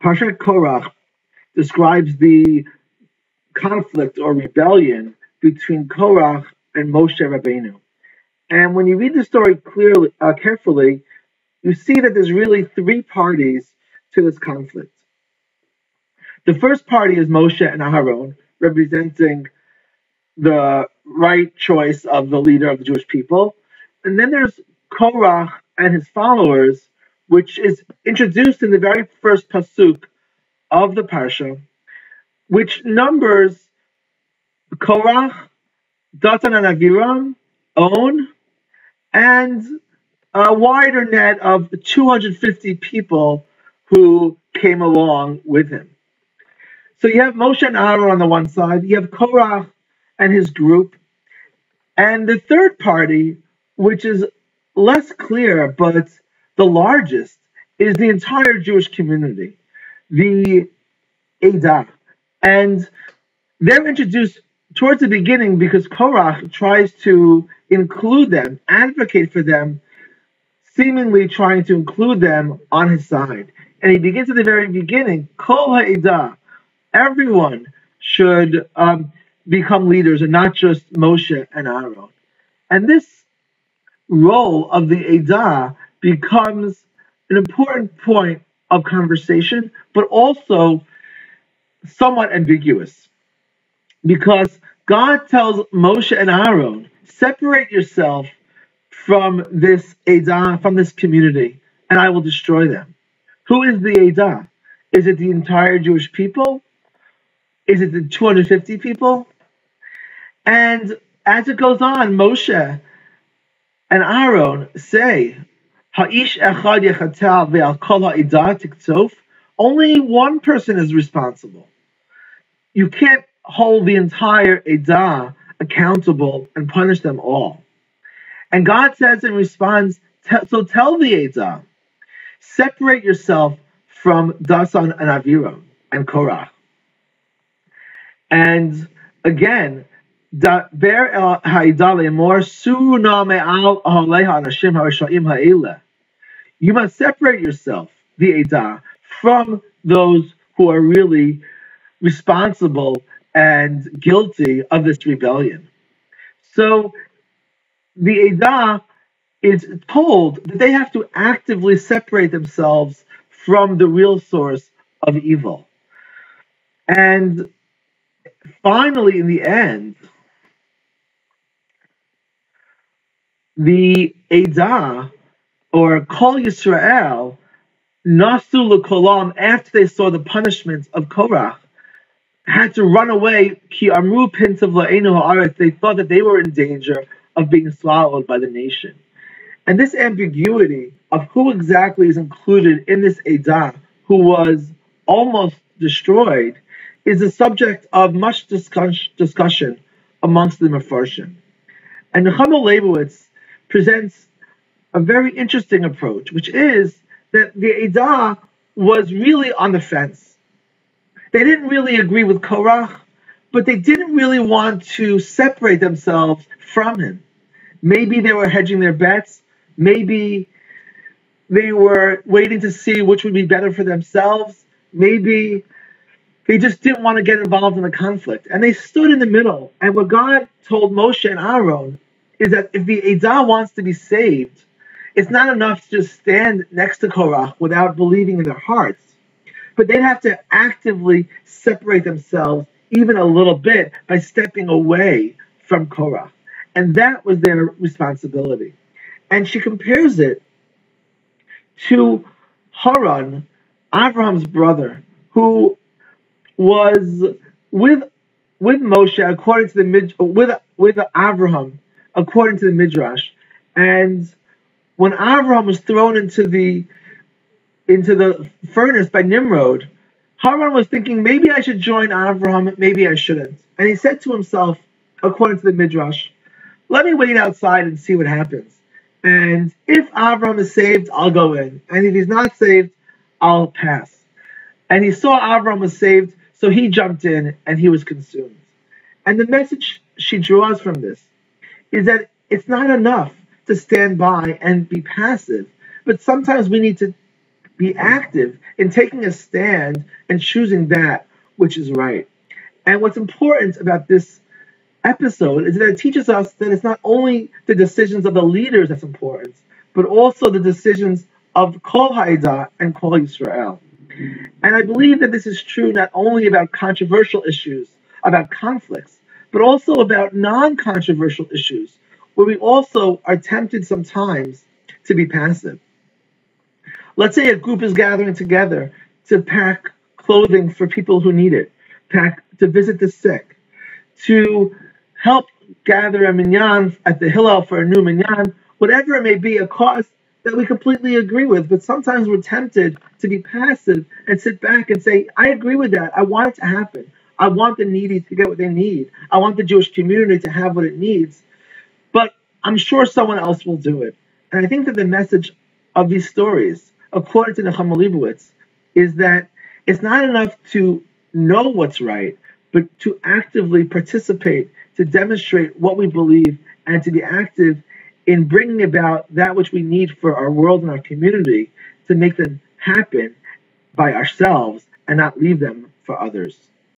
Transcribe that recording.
Parshat Korach describes the conflict or rebellion between Korach and Moshe Rabbeinu. And when you read the story carefully, you see that there's really three parties to this conflict. The first party is Moshe and Aharon, representing the right choice of the leader of the Jewish people. And then there's Korach and his followers, which is introduced in the very first pasuk of the Parsha, which numbers Korach, Datan and Aviram, On, and a wider net of 250 people who came along with him. So you have Moshe and Aaron on the one side, you have Korach and his group, and the third party, which is less clear but the largest, is the entire Jewish community, the Edah. And they're introduced towards the beginning because Korach tries to include them, advocate for them, seemingly trying to include them on his side. And he begins at the very beginning, Kol ha'edah, everyone should become leaders and not just Moshe and Aaron. And this role of the Edah becomes an important point of conversation, but also somewhat ambiguous. Because God tells Moshe and Aaron, separate yourself from this Edah, from this community, and I will destroy them. Who is the Edah? Is it the entire Jewish people? Is it the 250 people? And as it goes on, Moshe and Aaron say, Ha'ish echad yechatel ve'al kol ha'edah tiktsof. Only one person is responsible. You can't hold the entire Edah accountable and punish them all. And God says in response, so tell the Edah, separate yourself from Dasan and Aviram and Korach. And again, you must separate yourself, the Edah, from those who are really responsible and guilty of this rebellion. So the Edah is told that they have to actively separate themselves from the real source of evil. And finally, in the end, the Edah, or Kol Yisrael, Nasu L'Kolam, after they saw the punishment of Korach, had to run away. Ki Amru Pintav La'enu Ha'aretz. They thought that they were in danger of being swallowed by the nation. And this ambiguity of who exactly is included in this Edah, who was almost destroyed, is a subject of much discussion amongst the Mefarshim. And Nechama Leibowitz presents a very interesting approach, which is that the Edah was really on the fence. They didn't really agree with Korach, but they didn't really want to separate themselves from him. Maybe they were hedging their bets. Maybe they were waiting to see which would be better for themselves. Maybe they just didn't want to get involved in the conflict. And they stood in the middle. And what God told Moshe and Aaron is that if the Edah wants to be saved, it's not enough to just stand next to Korach without believing in their hearts. But they'd have to actively separate themselves even a little bit by stepping away from Korach. And that was their responsibility. And she compares it to Haran, Abraham's brother, who was with Moshe according to the with Abraham according to the Midrash. And when Abraham was thrown into the furnace by Nimrod, Haran was thinking, maybe I should join Abraham, maybe I shouldn't. And he said to himself, according to the Midrash, let me wait outside and see what happens. And if Abraham is saved, I'll go in. And if he's not saved, I'll pass. And he saw Abraham was saved, so he jumped in and he was consumed. And the message she draws from this is that it's not enough to stand by and be passive, but sometimes we need to be active in taking a stand and choosing that which is right. And what's important about this episode is that it teaches us that it's not only the decisions of the leaders that's important, but also the decisions of Kol Ha'edah and Kol Yisrael. And I believe that this is true not only about controversial issues, about conflicts, but also about non-controversial issues, where we also are tempted sometimes to be passive. Let's say a group is gathering together to pack clothing for people who need it, to visit the sick, to help gather a minyan at the Hillel for a new minyan, whatever it may be, a cause that we completely agree with. But sometimes we're tempted to be passive and sit back and say, I agree with that. I want it to happen. I want the needy to get what they need. I want the Jewish community to have what it needs. But I'm sure someone else will do it. And I think that the message of these stories, according to Nechama Leibowitz, is that it's not enough to know what's right, but to actively participate, to demonstrate what we believe, and to be active in bringing about that which we need for our world and our community to make them happen by ourselves and not leave them for others.